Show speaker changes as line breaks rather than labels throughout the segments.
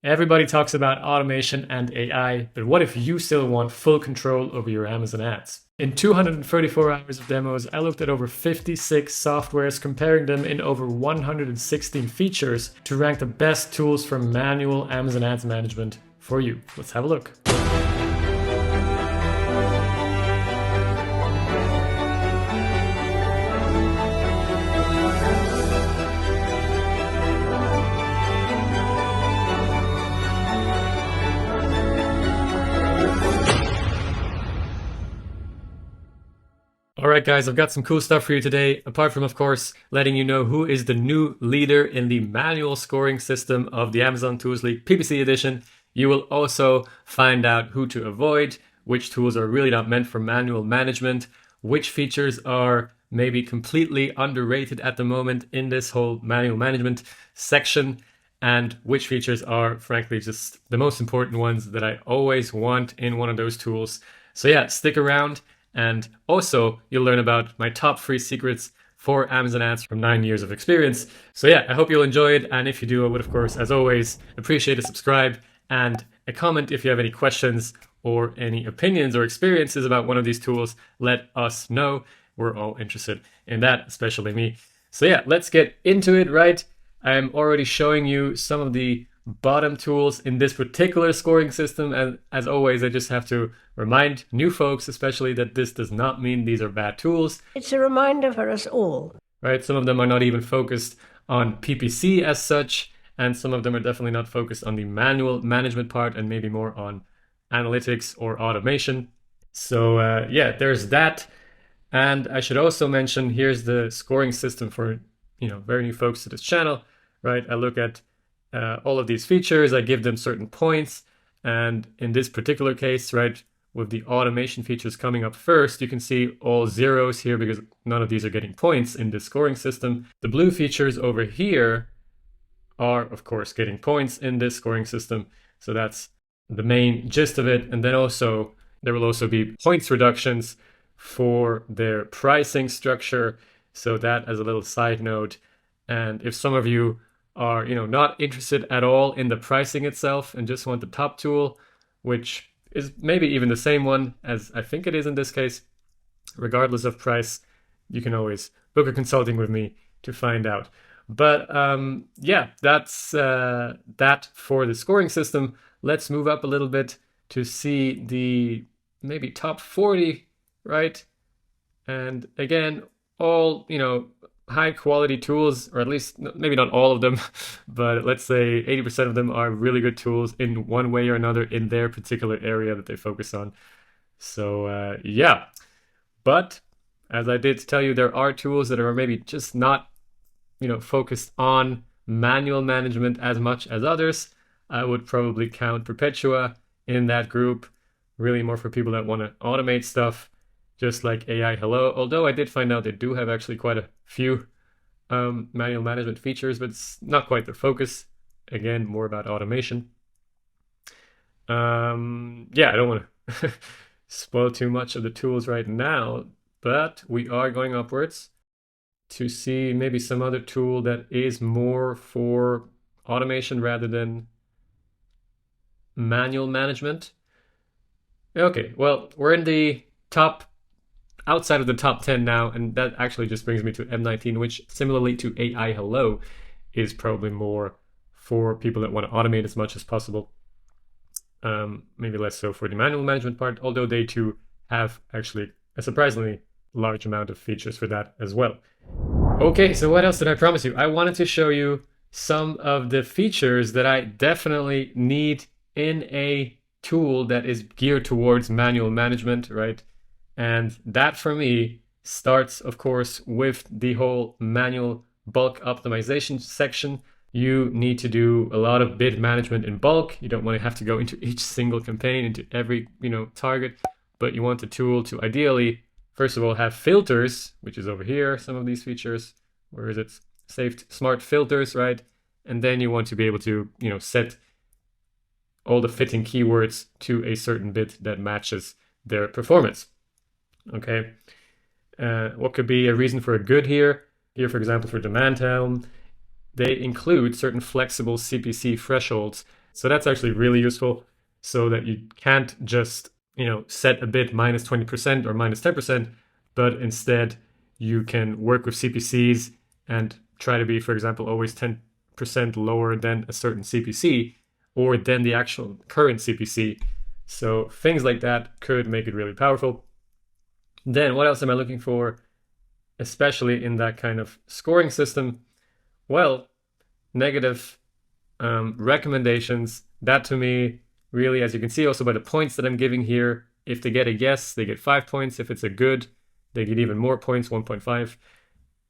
Everybody talks about automation and AI, but what if you still want full control over your Amazon ads? In 234 hours of demos, I looked at over 56 softwares, comparing them in over 116 features to rank the best tools for manual Amazon ads management for you. Let's have a look. Alright guys, I've got some cool stuff for you today, apart from of course letting you know who is the new leader in the manual scoring system of the Amazon Tools League PPC edition. You will also find out who to avoid, which tools are really not meant for manual management, which features are maybe completely underrated at the moment in this whole manual management section, and which features are frankly just the most important ones that I always want in one of those tools. So yeah, stick around. And also, you'll learn about my top 3 secrets for Amazon ads from 9 years of experience. So yeah, I hope you'll enjoy it. And if you do, I would, of course, as always, appreciate a subscribe and a comment if you have any questions or any opinions or experiences about one of these tools. Let us know. We're all interested in that, especially me. So yeah, let's get into it, right? I'm already showing you some of the bottom tools in this particular scoring system, and as always I just have to remind new folks especially that this does not mean these are bad tools.
It's a reminder for us all,
right? Some of them are not even focused on PPC as such, and some of them are definitely not focused on the manual management part and maybe more on analytics or automation. So yeah, there's that. And I should also mention, here's the scoring system for very new folks to this channel, right? I look at all of these features, I give them certain points, and in this particular case, right, with the automation features coming up first, you can see all zeros here because none of these are getting points in this scoring system. The blue features over here are, of course, getting points in this scoring system, so that's the main gist of it. And then also, there will also be points reductions for their pricing structure, so that as a little side note. And if some of you are not interested at all in the pricing itself and just want the top tool, which is maybe even the same one as I think it is in this case, regardless of price, you can always book a consulting with me to find out. But yeah, that's that for the scoring system. Let's move up a little bit to see the maybe top 40, right? And again, all high quality tools, or at least maybe not all of them, but let's say 80% of them are really good tools in one way or another in their particular area that they focus on. So yeah, but as I did tell you, there are tools that are maybe just not focused on manual management as much as others. I would probably count Perpetua in that group, really more for people that want to automate stuff, just like AI Hello, although I did find out they do have actually quite a few manual management features, but it's not quite their focus. Again, more about automation. Yeah, I don't want to spoil too much of the tools right now, but we are going upwards to see maybe some other tool that is more for automation rather than manual management. Okay, well, we're in the outside of the top 10 now, and that actually just brings me to M19, which similarly to AI Hello is probably more for people that want to automate as much as possible. Maybe less so for the manual management part, although they too have actually a surprisingly large amount of features for that as well. Okay, so what else did I promise you? I wanted to show you some of the features that I definitely need in a tool that is geared towards manual management, right? And that for me starts, of course, with the whole manual bulk optimization section. You need to do a lot of bid management in bulk. You don't want to have to go into each single campaign, into every target, but you want the tool to ideally, first of all, have filters, which is over here, some of these features. Where is it? Saved smart filters, right? And then you want to be able to set all the fitting keywords to a certain bid that matches their performance. Okay, what could be a reason for a good here? Here, for example, for demand helm, they include certain flexible CPC thresholds So that's actually really useful, so that you can't just, set a bid minus 20% or minus 10%, but instead you can work with CPCs and try to be, for example, always 10% lower than a certain CPC or than the actual current CPC. So things like that could make it really powerful. Then what else am I looking for, especially in that kind of scoring system? Well, negative recommendations. That to me, really, as you can see also by the points that I'm giving here, if they get a yes, they get 5 points. If it's a good, they get even more points, 1.5.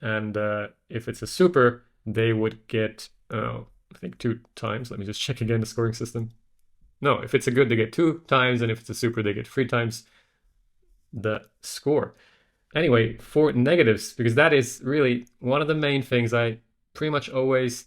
And if it's a super, they would get, I think 2 times. Let me just check again the scoring system. No, if it's a good, they get 2 times. And if it's a super, they get 3 times the score. Anyway, for negatives, because that is really one of the main things I pretty much always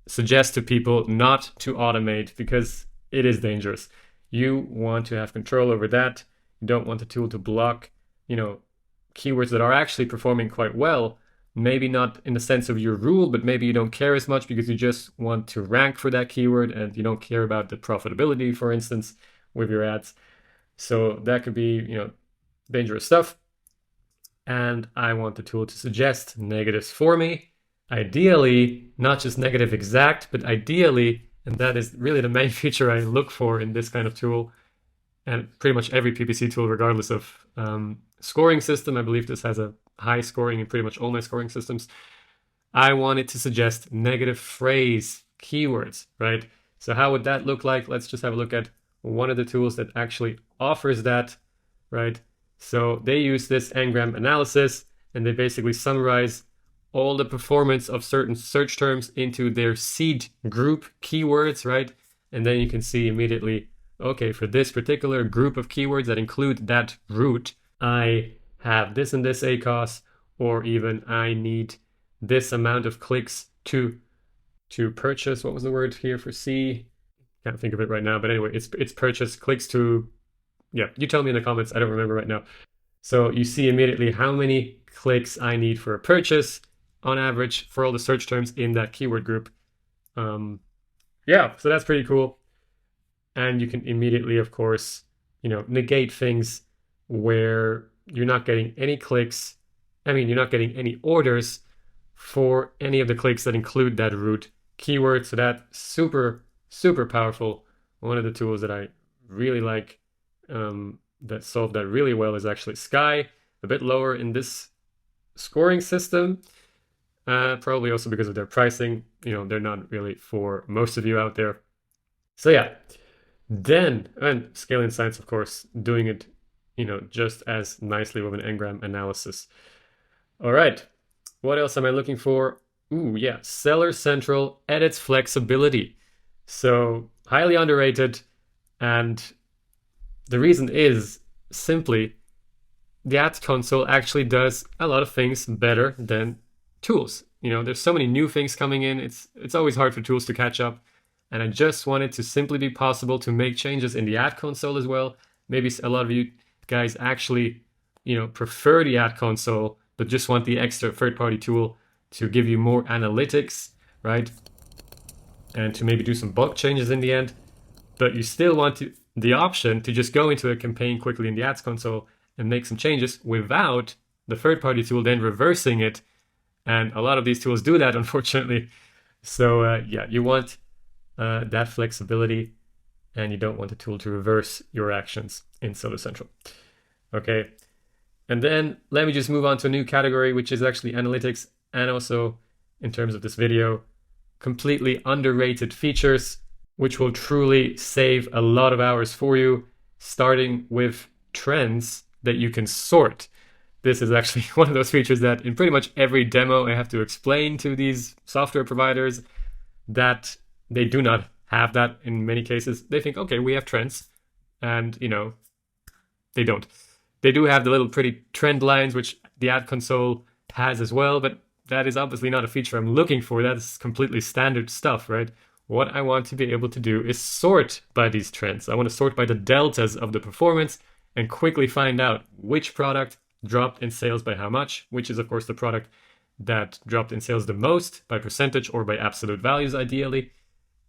suggest to people not to automate, because it is dangerous. You want to have control over that. You don't want the tool to block, keywords that are actually performing quite well. Maybe not in the sense of your rule, but maybe you don't care as much because you just want to rank for that keyword and you don't care about the profitability, for instance, with your ads. So that could be, dangerous stuff. And I want the tool to suggest negatives for me. Ideally, not just negative exact, but ideally, and that is really the main feature I look for in this kind of tool, and pretty much every PPC tool, regardless of scoring system. I believe this has a high scoring in pretty much all my scoring systems. I want it to suggest negative phrase keywords, right? So how would that look like? Let's just have a look at one of the tools that actually offers that, right? So they use this Ngram analysis, and they basically summarize all the performance of certain search terms into their seed group keywords, right? And then you can see immediately, okay, for this particular group of keywords that include that root, I have this and this ACOS, or even I need this amount of clicks to purchase. What was the word here for C? Can't think of it right now, but anyway, it's purchase clicks to, yeah, you tell me in the comments. I don't remember right now. So you see immediately how many clicks I need for a purchase on average for all the search terms in that keyword group. Yeah, so that's pretty cool. And you can immediately, of course, negate things where you're not getting any clicks. You're not getting any orders for any of the clicks that include that root keyword. So that's super, super powerful. One of the tools that I really like that solve that really well is actually Sky, a bit lower in this scoring system. Probably also because of their pricing. They're not really for most of you out there. So yeah, then, and Scaling Science, of course, doing it, just as nicely with an Ngram analysis. All right, what else am I looking for? Ooh, yeah, Seller Central edits flexibility. So highly underrated, and the reason is simply the Ads Console actually does a lot of things better than tools. There's so many new things coming in. It's always hard for tools to catch up. And I just want it to simply be possible to make changes in the Ad Console as well. Maybe a lot of you guys actually, prefer the Ad Console, but just want the extra third-party tool to give you more analytics, right? And to maybe do some bulk changes in the end. But you still want the option to just go into a campaign quickly in the Ads Console and make some changes without the third-party tool then reversing it. And a lot of these tools do that, unfortunately. So yeah, you want that flexibility, and you don't want the tool to reverse your actions in Seller Central. Okay, and then let me just move on to a new category, which is actually analytics, and also, in terms of this video, completely underrated features, which will truly save a lot of hours for you, starting with trends that you can sort. This is actually one of those features that in pretty much every demo I have to explain to these software providers that they do not have that in many cases. They think, okay, we have trends, and they don't. They do have the little pretty trend lines, which the Ad Console has as well, but that is obviously not a feature I'm looking for. That is completely standard stuff, right? What I want to be able to do is sort by these trends. I want to sort by the deltas of the performance and quickly find out which product dropped in sales by how much, which is of course the product that dropped in sales the most by percentage or by absolute values ideally.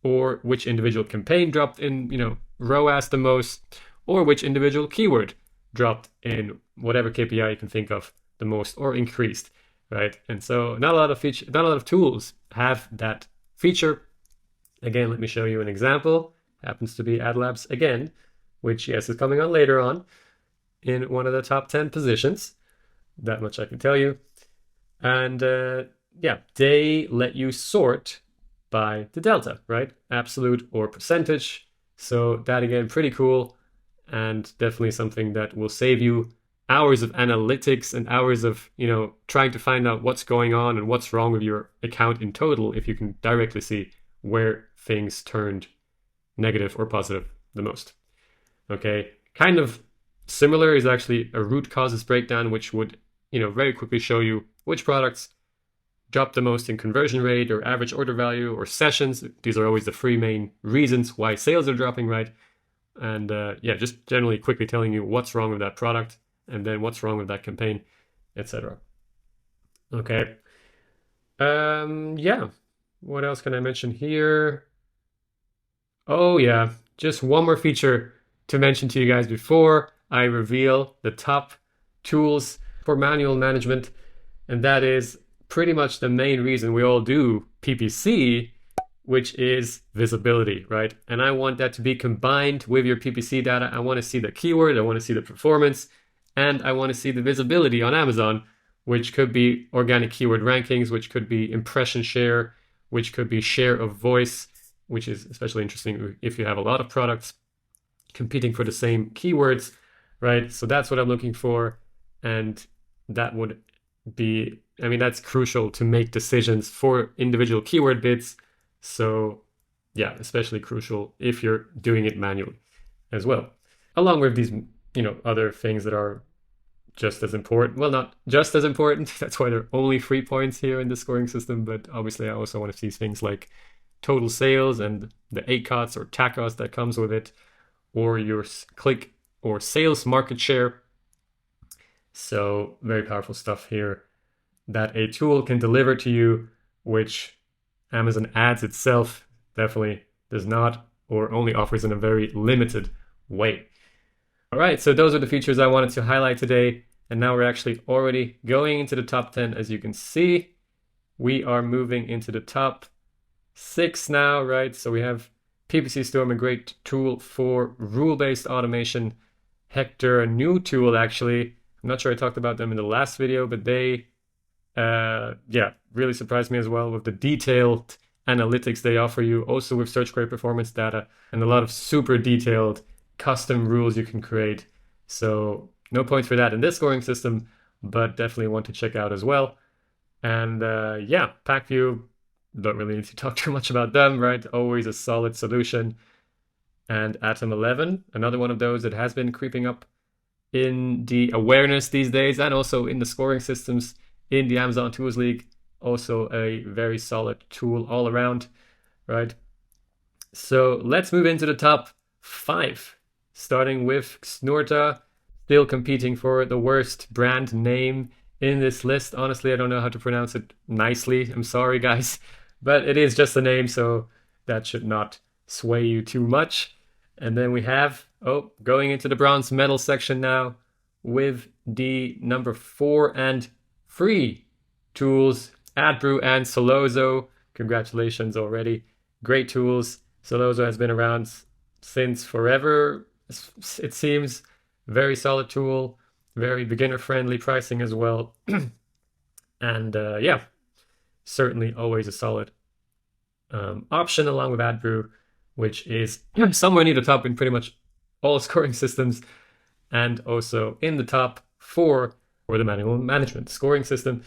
or which individual campaign dropped in, ROAS the most, or which individual keyword dropped in whatever KPI you can think of the most or increased, right? And so not a lot of tools have that feature. Again, let me show you an example. Happens to be AdLabs again, which yes is coming on later on in one of the top 10 positions. That much I can tell you. And yeah, they let you sort by the delta, right? Absolute or percentage. So that again, pretty cool, and definitely something that will save you hours of analytics and hours of, trying to find out what's going on and what's wrong with your account in total if you can directly see where things turned negative or positive the most. Okay, kind of similar is actually a root causes breakdown, which would, very quickly show you which products drop the most in conversion rate or average order value or sessions. These are always the three main reasons why sales are dropping, right? And yeah, just generally quickly telling you what's wrong with that product and then what's wrong with that campaign, etc. Okay. Yeah. What else can I mention here? Oh yeah, just one more feature to mention to you guys before I reveal the top tools for manual management, and that is pretty much the main reason we all do PPC, which is visibility, right? And I want that to be combined with your PPC data. I want to see the keyword, I want to see the performance, and I want to see the visibility on Amazon, which could be organic keyword rankings, which could be impression share, which could be share of voice, which is especially interesting if you have a lot of products competing for the same keywords, right? So that's what I'm looking for. And that would be, that's crucial to make decisions for individual keyword bids. So yeah, especially crucial if you're doing it manually as well. Along with these, other things that are just as important. Well, not just as important. That's why there are only 3 points here in the scoring system. But obviously I also want to see things like total sales and the ACOTs or TACOTs that comes with it, or your click or sales market share. So very powerful stuff here that a tool can deliver to you, which Amazon Ads itself definitely does not, or only offers in a very limited way. All right, so those are the features I wanted to highlight today. And now we're actually already going into the top 10. As you can see, we are moving into the top 6 now, right? So we have PPC Storm, a great tool for rule-based automation. Hector, a new tool actually. I'm not sure I talked about them in the last video, but they, really surprised me as well with the detailed analytics they offer you, also with search query performance data and a lot of super detailed custom rules you can create. So no points for that in this scoring system, but definitely one to check out as well. And Pacvue, don't really need to talk too much about them, right? Always a solid solution. And Atom 11, another one of those that has been creeping up in the awareness these days and also in the scoring systems in the Amazon Tools League. Also a very solid tool all around, right? So let's move into the top 5, starting with Snorta, still competing for the worst brand name in this list. Honestly, I don't know how to pronounce it nicely. I'm sorry, guys, but it is just a name, so that should not sway you too much. And then we have, going into the bronze medal section now with the number 4 and 3 tools, AdBrew and Sellozo. Congratulations already. Great tools. Sellozo has been around since forever, it seems. Very solid tool, very beginner-friendly pricing as well. And certainly always a solid option along with AdBrew, which is somewhere near the top in pretty much all scoring systems, and also in the top 4 for the manual management scoring system.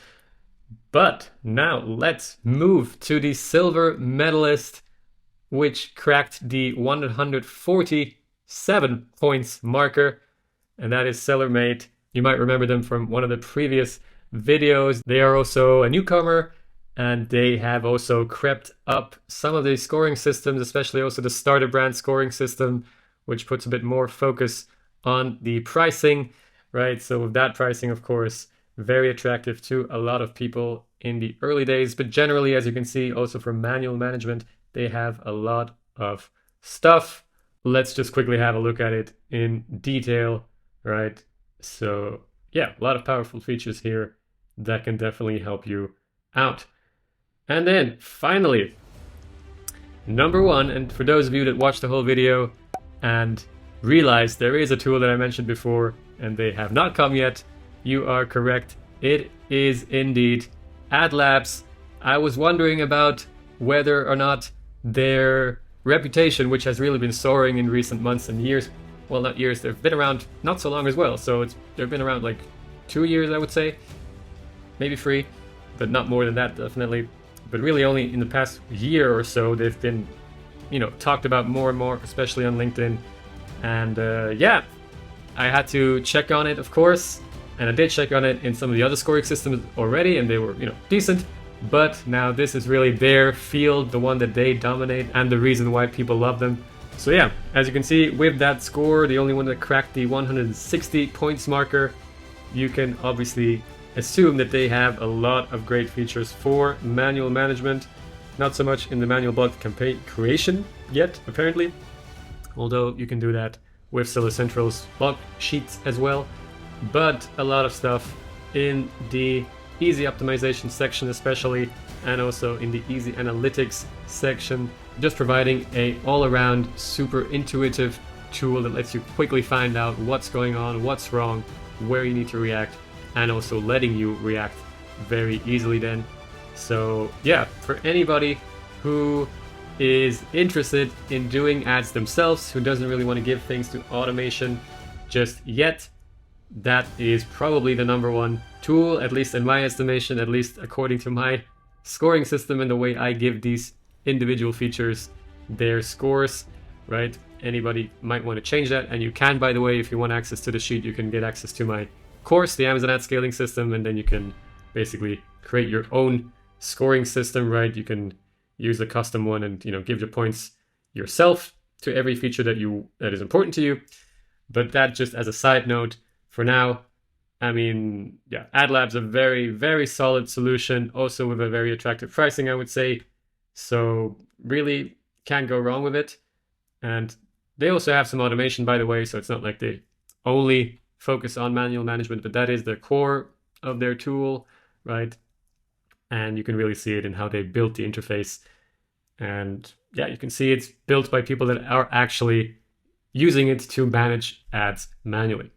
But now let's move to the silver medalist, which cracked the 147 points marker, and that is SellerMate. You might remember them from one of the previous videos. They are also a newcomer, and they have also crept up some of the scoring systems, especially also the starter brand scoring system, which puts a bit more focus on the pricing, right? So with that pricing, of course, very attractive to a lot of people in the early days, but generally, as you can see, also for manual management, They have a lot of stuff. Let's just quickly have a look at it in detail, right? So yeah, a lot of powerful features here that can definitely help you out. And then finally, number one, and for those of you that watched the whole video and realized there is a tool that I mentioned before and they have not come yet, you are correct. It is indeed AdLabs. I was wondering about whether or not their reputation, which has really been soaring in recent months and years, well, not years, they've been around not so long as well. So they've been around like 2 years, I would say, maybe 3, but not more than that, definitely. But really only in the past year or so, they've been, talked about more and more, especially on LinkedIn. And yeah, I had to check on it, of course. And I did check on it in some of the other scoring systems already, and they were, decent. But now this is really their field, the one that they dominate, and the reason why people love them. So yeah, as you can see, with that score, the only one that cracked the 160 points marker, you can obviously assume that they have a lot of great features for manual management. Not so much in the manual blog campaign creation yet, apparently. Although you can do that with Seller Central's blog sheets as well. But a lot of stuff in the easy optimization section especially, and also in the easy analytics section, just providing a all-around super intuitive tool that lets you quickly find out what's going on, what's wrong, where you need to react, and also letting you react very easily then. So yeah, for anybody who is interested in doing ads themselves, who doesn't really want to give things to automation just yet, that is probably the number one tool, at least in my estimation, at least according to my scoring system and the way I give these individual features their scores, right? Anybody might want to change that, and you can, by the way, if you want access to the sheet, you can get access to my course, the Amazon ad scaling system, and then you can basically create your own scoring system, right? You can use a custom one and give your points yourself to every feature that is important to you. But that just as a side note for now. I mean, yeah, AdLabs a very, very solid solution, also with a very attractive pricing, I would say. So really can't go wrong with it. And they also have some automation, by the way, so it's not like they only focus on manual management, but that is the core of their tool, right? And you can really see it in how they built the interface. And yeah, you can see it's built by people that are actually using it to manage ads manually.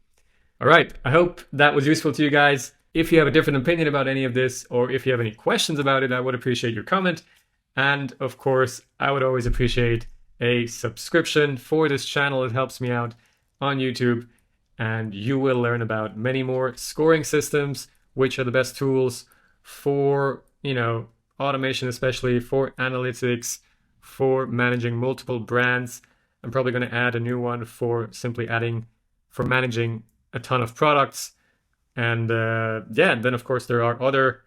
All right, I hope that was useful to you guys. If you have a different opinion about any of this, or if you have any questions about it, I would appreciate your comment. And of course, I would always appreciate a subscription for this channel. It helps me out on YouTube. And you will learn about many more scoring systems, which are the best tools for, automation, especially for analytics, for managing multiple brands. I'm probably going to add a new one for managing a ton of products. And then of course there are other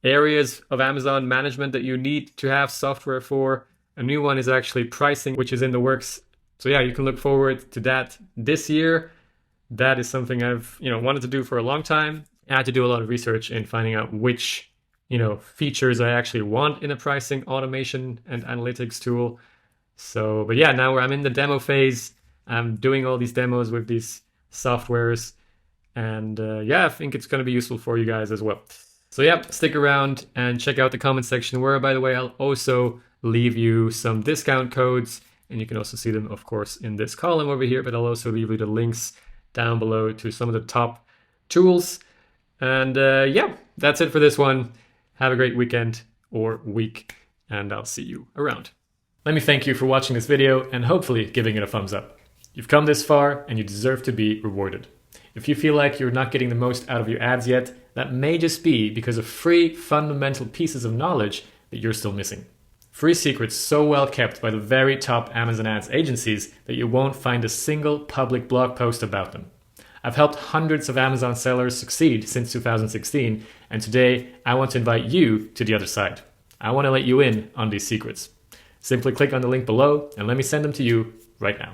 areas of Amazon management that you need to have software for. A new one is actually pricing, which is in the works. So yeah, you can look forward to that this year. That is something I've wanted to do for a long time. I had to do a lot of research in finding out which features I actually want in a pricing automation and analytics tool. So, but yeah, now I'm in the demo phase. I'm doing all these demos with these softwares, and yeah, I think it's going to be useful for you guys as well. So yeah, stick around and check out the comment section, where, by the way, I'll also leave you some discount codes, and you can also see them, of course, in this column over here, but I'll also leave you the links down below to some of the top tools. And yeah, that's it for this one. Have a great weekend or week, and I'll see you around. Let me thank you for watching this video and hopefully giving it a thumbs up. You've come this far and you deserve to be rewarded. If you feel like you're not getting the most out of your ads yet, that may just be because of free fundamental pieces of knowledge that you're still missing. Free secrets so well kept by the very top Amazon ads agencies that you won't find a single public blog post about them. I've helped hundreds of Amazon sellers succeed since 2016, and today I want to invite you to the other side. I want to let you in on these secrets. Simply click on the link below and let me send them to you right now.